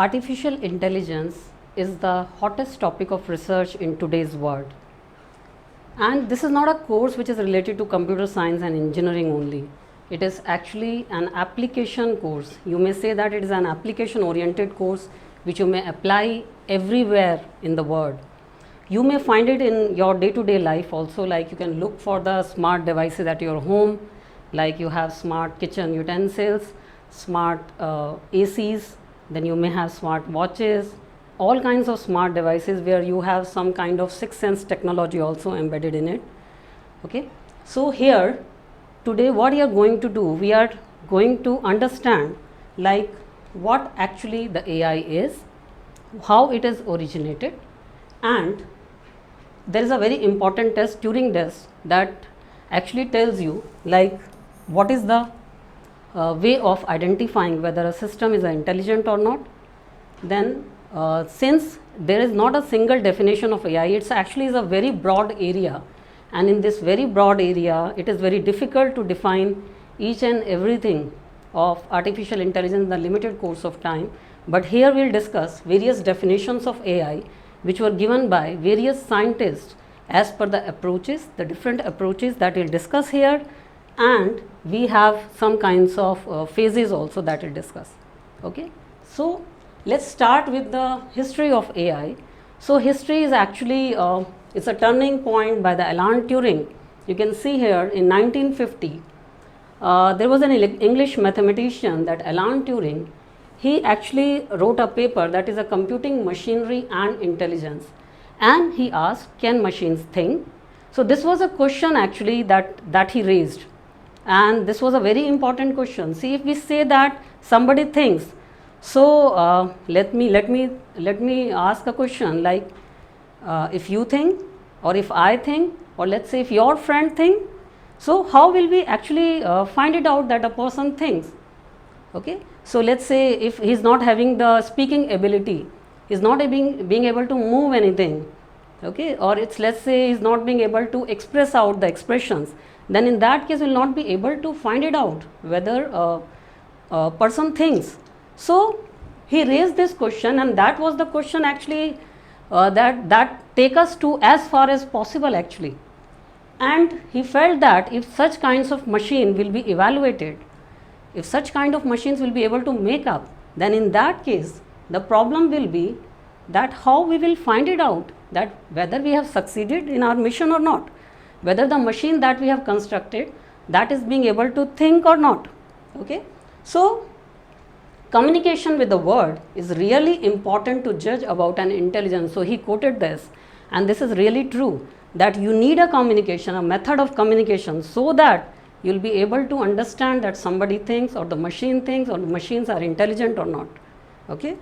Artificial intelligence is the hottest topic of research in today's world. And this is not a course which is related to computer science and engineering only. It is actually an application course. You may say that it is an application oriented course which you may apply everywhere in the world. You may find it in your day-to-day life also, like you can look for the smart devices at your home, like you have smart kitchen utensils, smart ACs, then you may have smart watches, all kinds of smart devices where you have some kind of sixth sense technology also embedded in it. Okay, so here today what we are going to do, we are going to understand like what actually the AI is, how it is originated, and there is a very important test, Turing test, that actually tells you like what is the way of identifying whether a system is intelligent or not. Then since there is not a single definition of AI, it's actually is a very broad area, and in this very broad area it is very difficult to define each and everything of artificial intelligence in the limited course of time. But here we will discuss various definitions of AI which were given by various scientists as per the approaches, the different approaches that we will discuss here, and we have some kinds of phases also that we will discuss. Okay. So let's start with the history of AI. So history is actually it's a turning point by the Alan Turing. You can see here in 1950 there was an English mathematician, that Alan Turing. He actually wrote a paper that is a computing machinery and intelligence, and he asked, can machines think? So this was a question actually that he raised, and this was a very important question. See, if we say that somebody thinks, so let me ask a question like if you think, or if I think, or let's say if your friend think, so how will we actually find it out that a person thinks? Okay, so let's say if he is not having the speaking ability, he is not being able to move anything, okay, or it's, let's say he is not being able to express out the expressions, then in that case we will not be able to find it out whether a person thinks. So he raised this question, and that was the question actually that take us to as far as possible actually. And he felt that if such kinds of machine will be evaluated, if such kind of machines will be able to make up, then in that case the problem will be that how we will find it out that whether we have succeeded in our mission or not, whether the machine that we have constructed that is being able to think or not. Okay, so communication with the world is really important to judge about an intelligence. So he quoted this, and this is really true, that you need a communication, a method of communication, so that you will be able to understand that somebody thinks, or the machine thinks, or the machines are intelligent or not. Okay.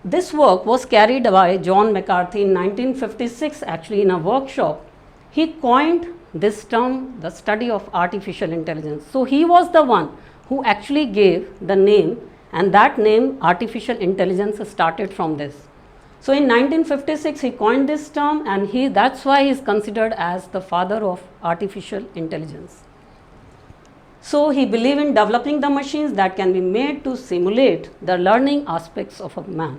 This work was carried by John McCarthy in 1956 actually in a workshop. He coined this term, the study of artificial intelligence. So he was the one who actually gave the name, and that name artificial intelligence started from this. So in 1956 he coined this term, and that's why he is considered as the father of artificial intelligence. So he believed in developing the machines that can be made to simulate the learning aspects of a man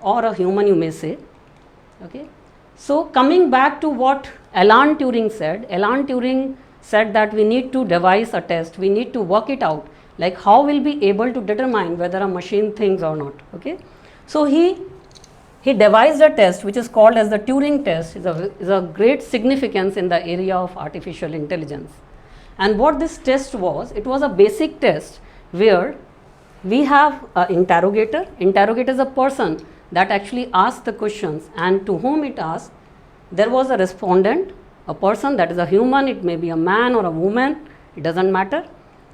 or a human, you may say. Okay. So coming back to what Alan Turing said that we need to devise a test, we need to work it out, like how we'll be able to determine whether a machine thinks or not. Okay. So he devised a test which is called as the Turing test. Is a great significance in the area of artificial intelligence. And what this test was, it was a basic test where we have an interrogator. Interrogator is a person that actually asks the questions, and to whom it asks, there was a respondent, a person that is a human, it may be a man or a woman, it doesn't matter,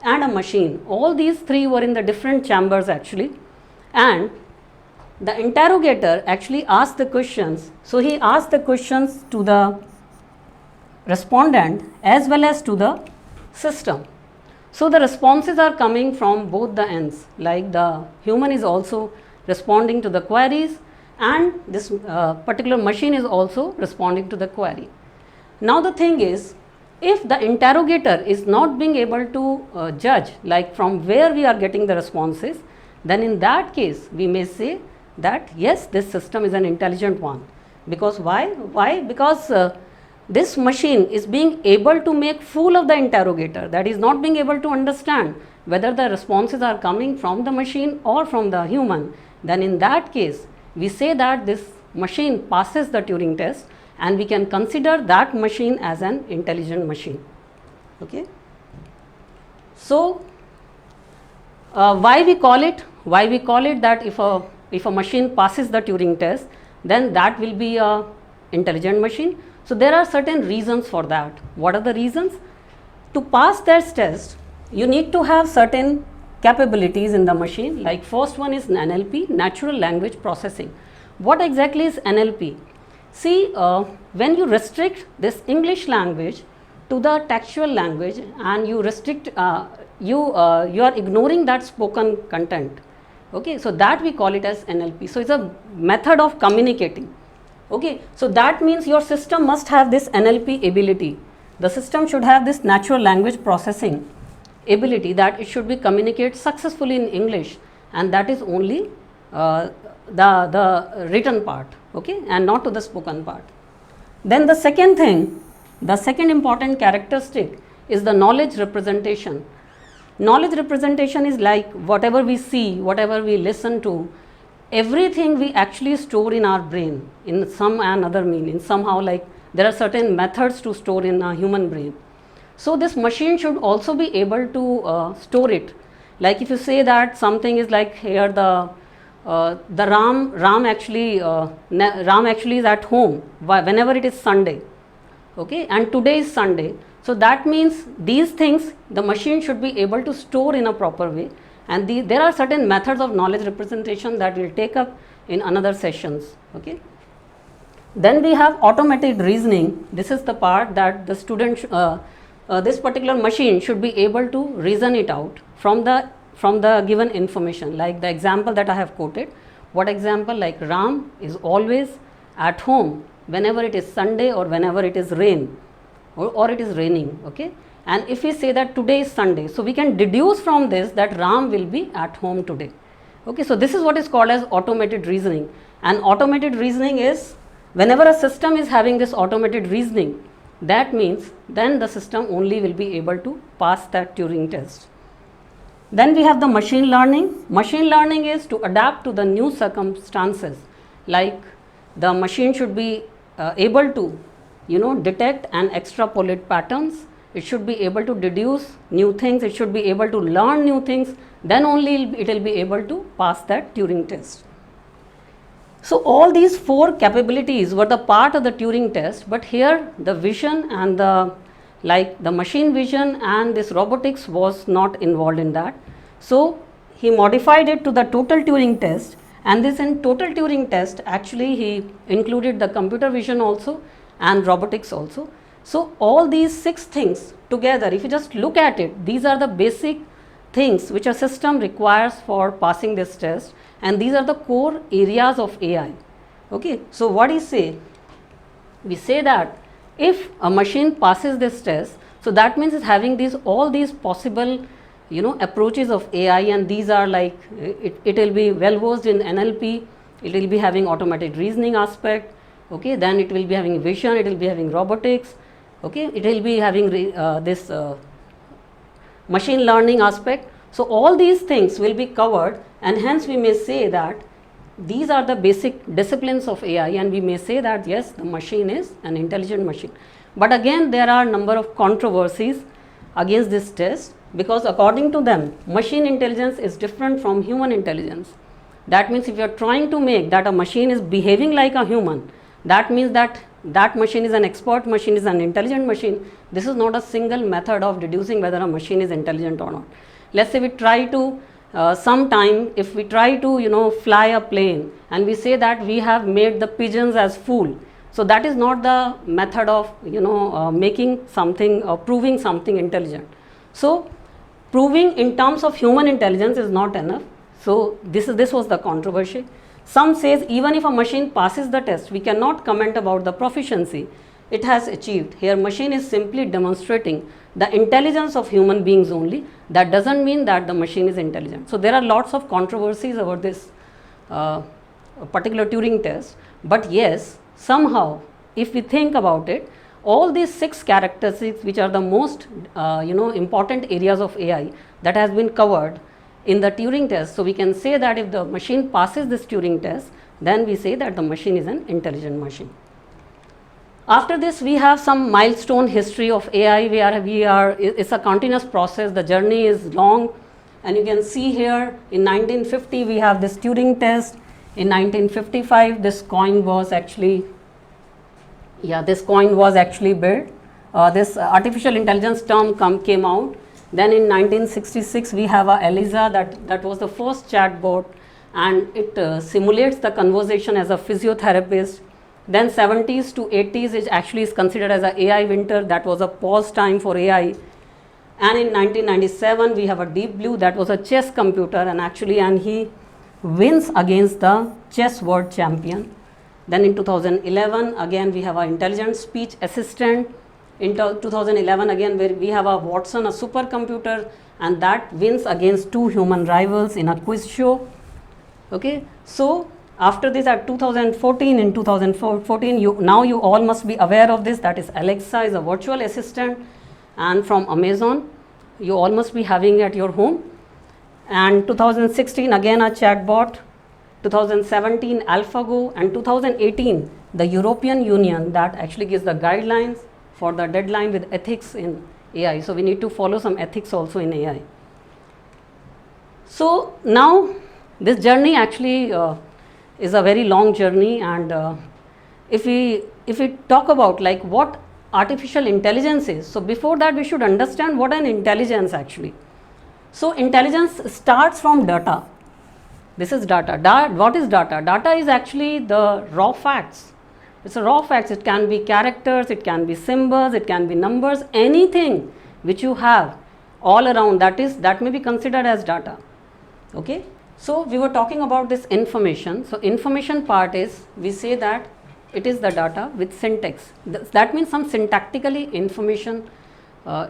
and a machine. All these three were in the different chambers actually, and the interrogator actually asked the questions. So he asked the questions to the respondent as well as to the system. So the responses are coming from both the ends, like the human is also responding to the queries, and this particular machine is also responding to the query. Now the thing is, if the interrogator is not being able to judge like from where we are getting the responses, then in that case we may say that yes, this system is an intelligent one. Because why? Because this machine is being able to make fool of the interrogator, that is not being able to understand whether the responses are coming from the machine or from the human. Then in that case we say that this machine passes the Turing test, and we can consider that machine as an intelligent machine. Okay. So why we call it that if a machine passes the Turing test, then that will be a intelligent machine. So there are certain reasons for that. What are the reasons? To pass that test, you need to have certain capabilities in the machine. Like first one is NLP, natural language processing. What exactly is NLP? See, when you restrict this English language to the textual language, and you restrict, you are ignoring that spoken content. Okay, so that we call it as NLP. So it's a method of communicating. Okay, so that means your system must have this NLP ability. The system should have this natural language processing ability, that it should be communicate successfully in English, and that is only the written part, okay, and not to the spoken part. Then the second thing, the second important characteristic is the knowledge representation. Knowledge representation is like whatever we see, whatever we listen to, everything we actually store in our brain in some another meaning, somehow, like there are certain methods to store in a human brain. So this machine should also be able to store it. Like if you say that something is like here, the Ram actually is at home whenever it is Sunday, okay, and today is Sunday. So that means these things the machine should be able to store in a proper way, and there are certain methods of knowledge representation that we'll take up in another sessions. Okay. Then we have automated reasoning. This is the part that the student this particular machine should be able to reason it out from the given information. Like the example that I have quoted, what example? Like Ram is always at home whenever it is Sunday or whenever it is rain or it is raining. Okay, and if we say that today is Sunday, so we can deduce from this that Ram will be at home today. Okay, so this is what is called as automated reasoning. And automated reasoning is whenever a system is having this automated reasoning, that means then the system only will be able to pass that Turing test. Then we have the machine learning. Machine learning is to adapt to the new circumstances. Like the machine should be able to, detect and extrapolate patterns. It should be able to deduce new things. It should be able to learn new things. Then only it will be able to pass that Turing test. So all these four capabilities were the part of the Turing test, but here the vision and the machine vision and this robotics was not involved in that. So he modified it to the total Turing test, and this in total Turing test actually he included the computer vision also and robotics also. So all these 6 things together, if you just look at it, these are the basic things which a system requires for passing this test, and these are the core areas of AI. Okay, so what do you say? We say that if a machine passes this test, so that means it's having all these possible approaches of AI, and these are like it will be well versed in NLP, it will be having automated reasoning aspect, okay, then it will be having vision, it will be having robotics, okay, it will be having this machine learning aspect. So all these things will be covered, and hence we may say that these are the basic disciplines of AI, and we may say that yes, the machine is an intelligent machine. But again, there are number of controversies against this test, because according to them, machine intelligence is different from human intelligence. That means if you are trying to make that a machine is behaving like a human, that means that machine is an expert machine, is an intelligent machine. This is not a single method of deducing whether a machine is intelligent or not. Let's say we try to if we try to fly a plane, and we say that we have made the pigeons as fool, so that is not the method of making something or proving something intelligent. So proving in terms of human intelligence is not enough. So this was the controversy. Some says even if a machine passes the test, we cannot comment about the proficiency, it has achieved. Here machine is simply demonstrating the intelligence of human beings only. That doesn't mean that the machine is intelligent. So there are lots of controversies over this particular Turing test, but yes, somehow if we think about it, all these 6 characteristics which are the most important areas of AI that has been covered in the Turing test. So we can say that if the machine passes this Turing test, then we say that the machine is an intelligent machine. After this, we have some milestone history of AI. It's a continuous process. The journey is long, and you can see here in 1950 we have this Turing test. In 1955, this coin was actually built. This artificial intelligence term came out. Then in 1966, we have ELIZA, that was the first chatbot, and it simulates the conversation as a physiotherapist. Then 70s to 80s is considered as an AI winter. That was a pause time for AI. And in 1997, we have a Deep Blue, that was a chess computer, and he wins against the chess world champion. Then in 2011, again we have an intelligent speech assistant. In 2011, again we have a Watson, a supercomputer, and that wins against 2 human rivals in a quiz show. Okay, so after this, at 2014, in 2014, you all must be aware of this, that is Alexa is a virtual assistant, and from Amazon, you all must be having it at your home. And 2016, again a chatbot. 2017, AlphaGo, and 2018, the European Union, that actually gives the guidelines for the deadline with ethics in AI. So we need to follow some ethics also in AI. So now this journey actually is a very long journey, and if we talk about like what artificial intelligence is, so before that we should understand what an intelligence actually. So intelligence starts from data. This is data. What is data? Data is actually the raw facts. It's a raw facts. It can be characters, it can be symbols, it can be numbers, anything which you have all around, that may be considered as data. Okay. So we were talking about this information. So information part is, we say that it is the data with syntax. That means some syntactically information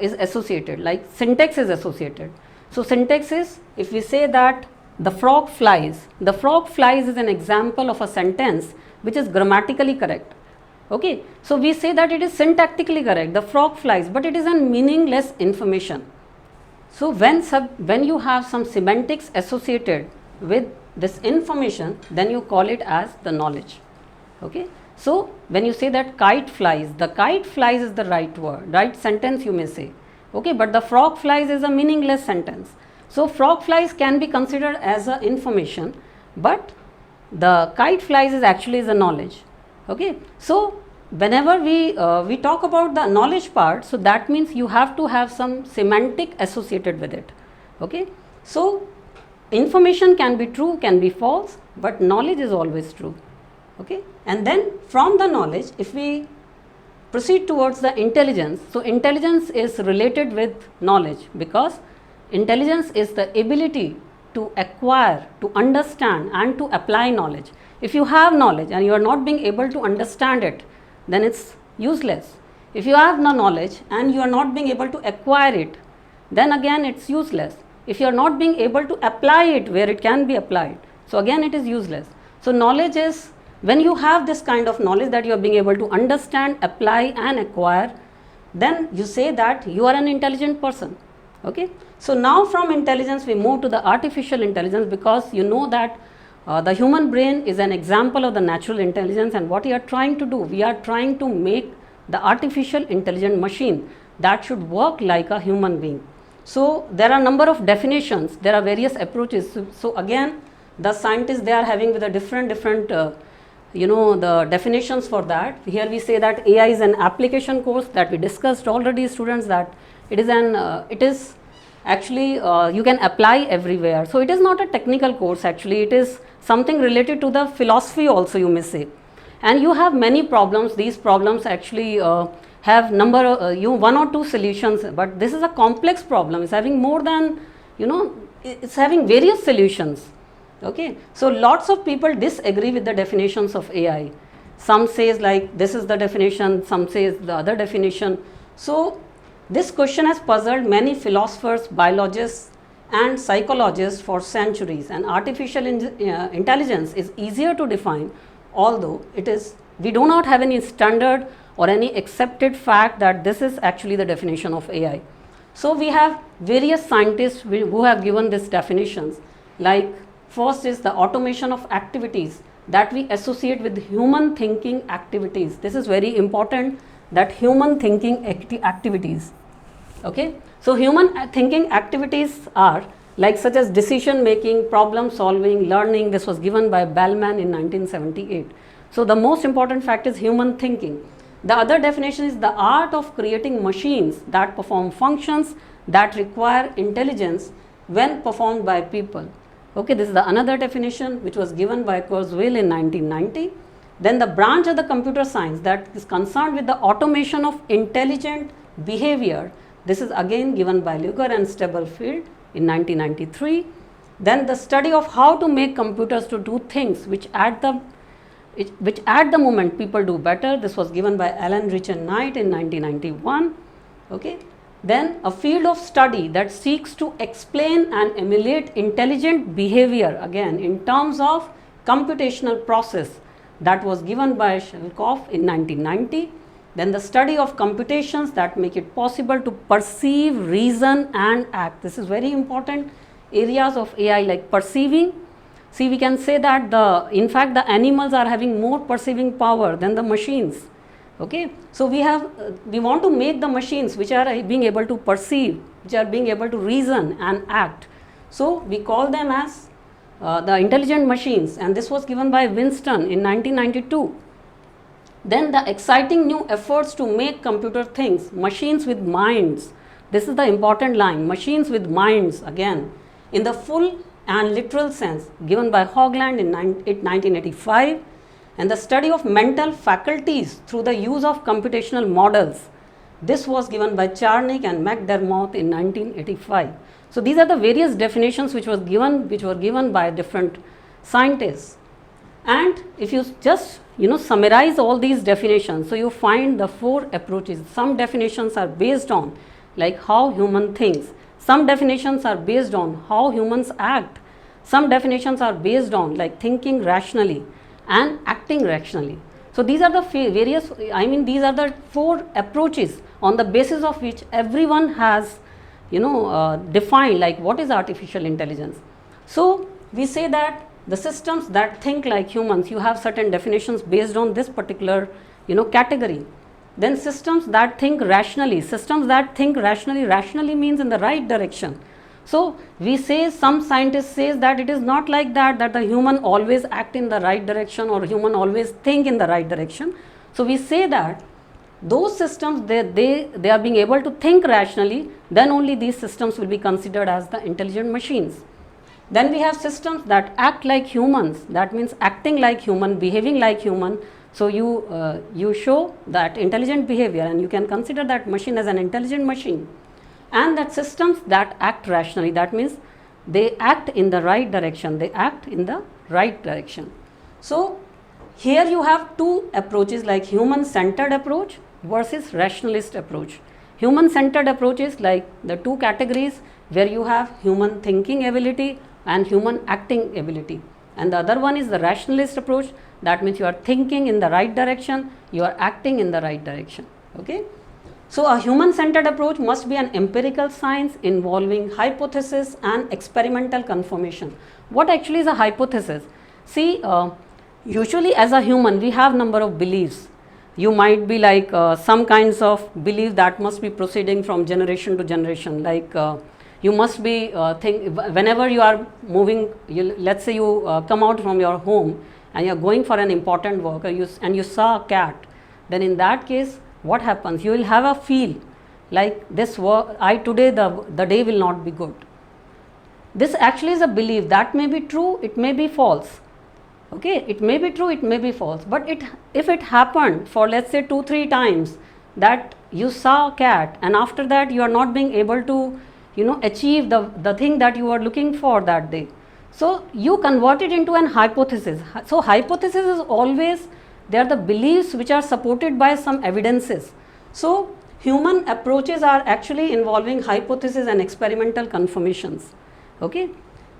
is associated, like syntax is associated. So syntax is, if we say that the frog flies is an example of a sentence which is grammatically correct. Okay, so we say that it is syntactically correct, the frog flies, but it is a meaningless information. So when you have some semantics associated with this information, then you call it as the knowledge. Okay, so when you say that kite flies, the kite flies is the right word, right sentence you may say. Okay, but the frog flies is a meaningless sentence. So frog flies can be considered as a information, but the kite flies is actually the knowledge. Okay, so whenever we talk about the knowledge part, so that means you have to have some semantic associated with it. Okay, so information can be true, can be false, but knowledge is always true. Okay, and then from the knowledge, if we proceed towards the intelligence, so intelligence is related with knowledge, because intelligence is the ability to acquire, to understand, and to apply knowledge. If you have knowledge and you are not being able to understand it, then it's useless. If you have no knowledge and you are not being able to acquire it, then again it's useless. If you are not being able to apply it where it can be applied, so again it is useless. So knowledge is, when you have this kind of knowledge that you are being able to understand, apply and acquire, then you say that you are an intelligent person. Okay, so now from intelligence we move to the artificial intelligence, because you know that the human brain is an example of the natural intelligence, and what we are trying to do, we are trying to make the artificial intelligent machine that should work like a human being. So there are number of definitions, there are various approaches. So again the scientists, they are having with a different the definitions for that. Here we say that AI is an application course, that we discussed already, students, that it is actually you can apply everywhere. So it is not a technical course actually, it is something related to the philosophy also, you may say. And you have many problems. These problems actually have one or two solutions, but this is a complex problem. It's having more than, it's having various solutions. Okay, so lots of people disagree with the definitions of AI. some says like this is the definition, some says the other definition. So this question has puzzled many philosophers, biologists and psychologists for centuries, and artificial intelligence is easier to define, although we do not have any standard or any accepted fact that this is actually the definition of AI. So we have various scientists who have given these definitions, like first is the automation of activities that we associate with human thinking activities. This is very important, that human thinking activities. Okay, so human thinking activities are like such as decision making, problem solving, learning. This was given by Bellman in 1978. So the most important fact is human thinking. The other definition is the art of creating machines that perform functions that require intelligence when performed by people. Okay, this is the another definition which was given by Kurzweil in 1990. Then the branch of the computer science that is concerned with the automation of intelligent behavior. This is again given by Luger and Stubblefield in 1993. Then the study of how to make computers to do things which at the moment people do better. This was given by Alan Rich and Knight in 1991. Okay. Then a field of study that seeks to explain and emulate intelligent behavior again in terms of computational process. That was given by Shelkoff in 1990. Then the study of computations that make it possible to perceive, reason and act. This is very important areas of AI, like perceiving. See, we can say that in fact the animals are having more perceiving power than the machines. Okay, so we want to make the machines which are being able to perceive, which are being able to reason and act. So we call them as the intelligent machines, and this was given by Winston in 1992. Then the exciting new efforts to make computer things, machines with minds. This is the important line, machines with minds, again in the full and literal sense, given by Hogland in 1985. And the study of mental faculties through the use of computational models. This was given by Charnick and McDermott in 1985. So these are the various definitions which were given by different scientists. And if you just summarize all these definitions, so you find the four approaches. Some definitions are based on like how human thinks. Some definitions are based on how humans act. Some definitions are based on like thinking rationally and acting rationally. So these are the these are the four approaches on the basis of which everyone has defined like what is artificial intelligence. So we say that the systems that think like humans, you have certain definitions based on this particular category. Then systems that think rationally, rationally means in the right direction. So we say, some scientists say that it is not like that the human always act in the right direction or human always think in the right direction. So we say that those systems, they are being able to think rationally, then only these systems will be considered as the intelligent machines. Then we have systems that act like humans, that means acting like human, behaving like human. So you show that intelligent behavior and you can consider that machine as an intelligent machine. And that systems that act rationally, that means they act in the right direction, So here you have two approaches, like human centered approach versus rationalist approach. Human centered approach is like the two categories where you have human thinking ability and human acting ability, and the other one is the rationalist approach. That means you are thinking in the right direction, you are acting in the right direction. Okay. So a human centered approach must be an empirical science involving hypothesis and experimental confirmation. What actually is a hypothesis? See, usually as a human we have number of beliefs. You might be like some kinds of belief that must be proceeding from generation to generation, like you must be whenever you are moving, let's say you come out from your home and you are going for an important work, and you saw a cat, then in that case what happens? You will have a feel like this work, today the day will not be good. This actually is a belief that may be true, it may be false. Okay, it may be true, it may be false, but if it happened for let's say 2-3 times that you saw a cat and after that you are not being able to achieve the thing that you are looking for that day, so you convert it into an hypothesis. So hypothesis is always They are the beliefs which are supported by some evidences. So human approaches are actually involving hypothesis and experimental confirmations. Okay,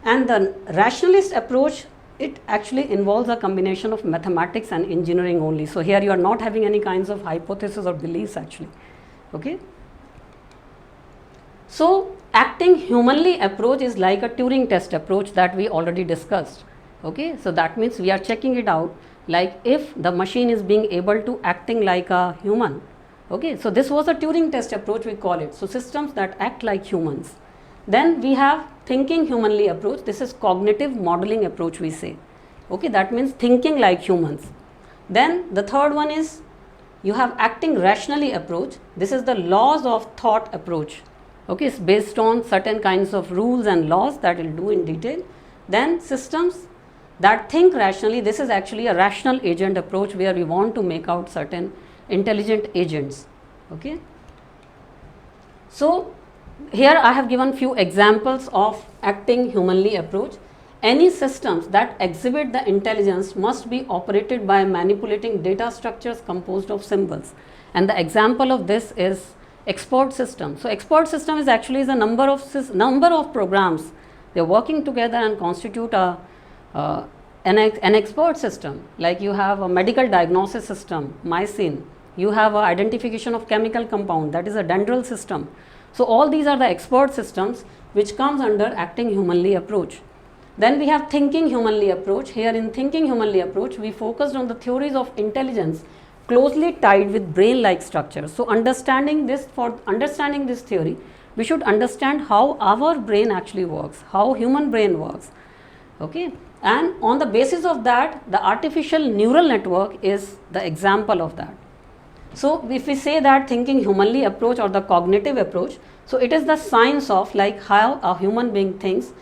and the rationalist approach, it actually involves a combination of mathematics and engineering only. So here you are not having any kinds of hypothesis or beliefs actually. Okay. So acting humanly approach is like a Turing test approach that we already discussed. Okay, so that means we are checking it out, like if the machine is being able to acting like a human. Okay, so this was a Turing test approach, we call it. So systems that act like humans. Then we have thinking humanly approach. This is cognitive modeling approach, we say. Okay, that means thinking like humans. Then the third one is you have acting rationally approach. This is the laws of thought approach. Okay, it's based on certain kinds of rules and laws that we'll do in detail. Then systems that think rationally. This is actually a rational agent approach where we want to make out certain intelligent agents. Okay. So here I have given few examples of acting humanly approach. Any systems that exhibit the intelligence must be operated by manipulating data structures composed of symbols. And the example of this is expert system. So expert system is actually the number of programs. They are working together and constitute an expert system. Like you have a medical diagnosis system, MySyn. You have a identification of chemical compound, that is a Dendral system. So all these are the expert systems which comes under acting humanly approach. Then we have thinking humanly approach. Here in thinking humanly approach, we focused on the theories of intelligence closely tied with brain-like structures. So understanding this, for understanding this theory, we should understand how our brain actually works, how human brain works. Okay, and on the basis of that, the artificial neural network is the example of that. So if we say that thinking humanly approach or the cognitive approach, so it is the science of like how a human being thinks,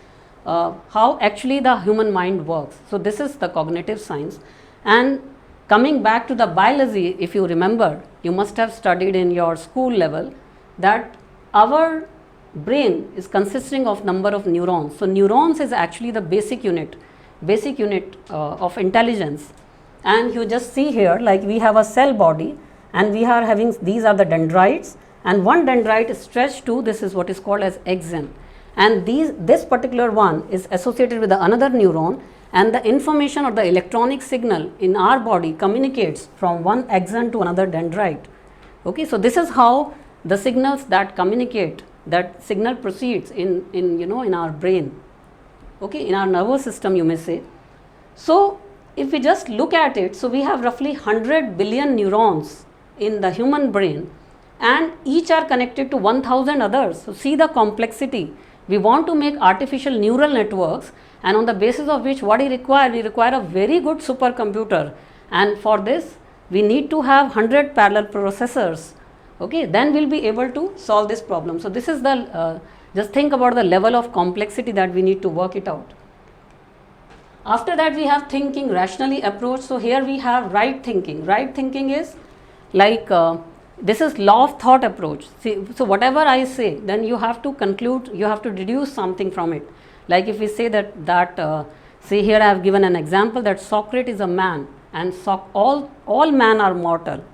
how actually the human mind works. So this is the cognitive science. And coming back to the biology, if you remember, you must have studied in your school level that our brain is consisting of number of neurons. So neurons is actually the basic unit of intelligence. And you just see here, like we have a cell body, and we are having, these are the dendrites, and one dendrite is stretched to, this is what is called as axon, and this particular one is associated with another neuron, and the information or the electronic signal in our body communicates from one axon to another dendrite. Okay, so this is how the signals that communicate, that signal proceeds in our brain, okay, in our nervous system, you may say. So if we just look at it, so we have roughly 100 billion neurons in the human brain, and each are connected to 1000 others. So see the complexity. We want to make artificial neural networks, and on the basis of which what we require a very good supercomputer, and for this we need to have 100 parallel processors. Okay, then we'll be able to solve this problem. So this is the just think about the level of complexity that we need to work it out. After that we have thinking rationally approach. So here we have right thinking. Right thinking is like this is law of thought approach. See, so whatever I say, then you have to conclude, you have to deduce something from it. Like if we say that say here I have given an example that Socrates is a man, and all men are mortal.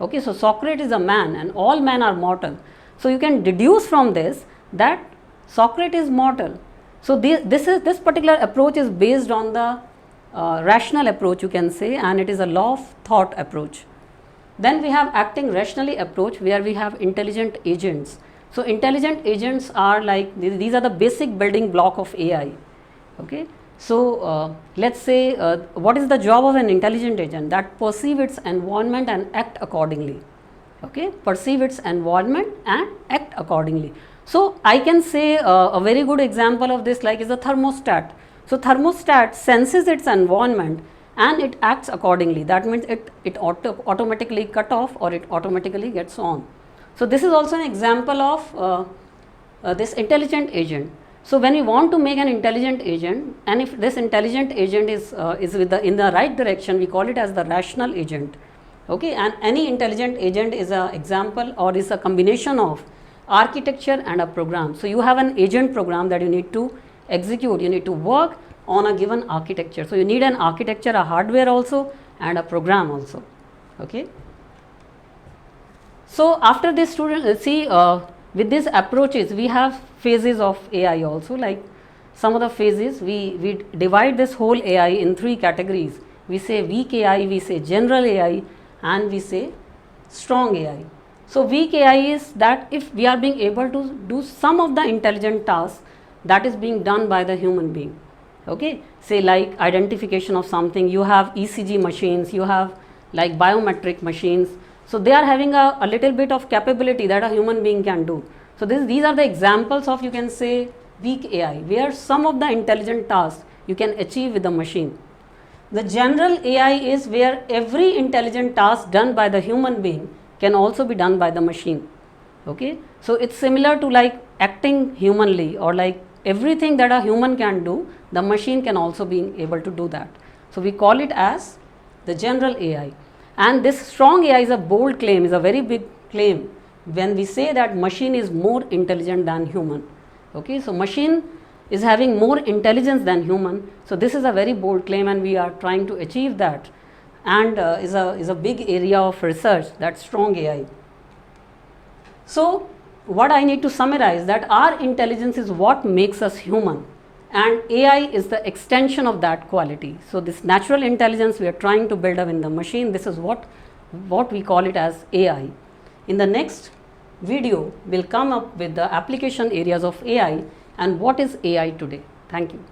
Okay, so Socrates is a man and all men are mortal. So you can deduce from this that Socrates is mortal. So this particular approach is based on the rational approach, you can say, and it is a law of thought approach. Then we have acting rationally approach, where we have intelligent agents. So intelligent agents are like, these are the basic building block of AI. Okay, so let's say what is the job of an intelligent agent? That perceive its environment and act accordingly. Okay, perceive its environment and act accordingly. So I can say a very good example of this like is a thermostat. So thermostat senses its environment and it acts accordingly. That means it automatically cut off or it automatically gets on. So this is also an example of this intelligent agent. So when we want to make an intelligent agent, and if this intelligent agent is in the right direction, we call it as the rational agent. Okay, and any intelligent agent is an example or is a combination of architecture and a program. So you have an agent program that you need to execute, you need to work on a given architecture. So you need an architecture, a hardware also, and a program also. Okay. So after this, student see with these approaches we have phases of AI also. Like some of the phases, we divide this whole AI in 3 categories. We say weak AI, we say general AI, and we say strong AI. So weak AI is that if we are being able to do some of the intelligent tasks that is being done by the human being. Okay, say like identification of something, you have ECG machines, you have like biometric machines. So they are having a little bit of capability that a human being can do. So these are the examples of, you can say, weak AI, where some of the intelligent tasks you can achieve with the machine. The general AI is where every intelligent task done by the human being can also be done by the machine. Okay, so it's similar to like acting humanly, or like everything that a human can do, the machine can also be able to do that. So we call it as the general AI. And this strong AI is a bold claim, is a very big claim when we say that machine is more intelligent than human. Okay, so machine is having more intelligence than human. So this is a very bold claim, and we are trying to achieve that, and is a big area of research, that strong AI. So what I need to summarize, that our intelligence is what makes us human, and AI is the extension of that quality. So this natural intelligence we are trying to build up in the machine, this is what we call it as AI. In the next video, we'll come up with the application areas of AI and what is AI today. Thank you.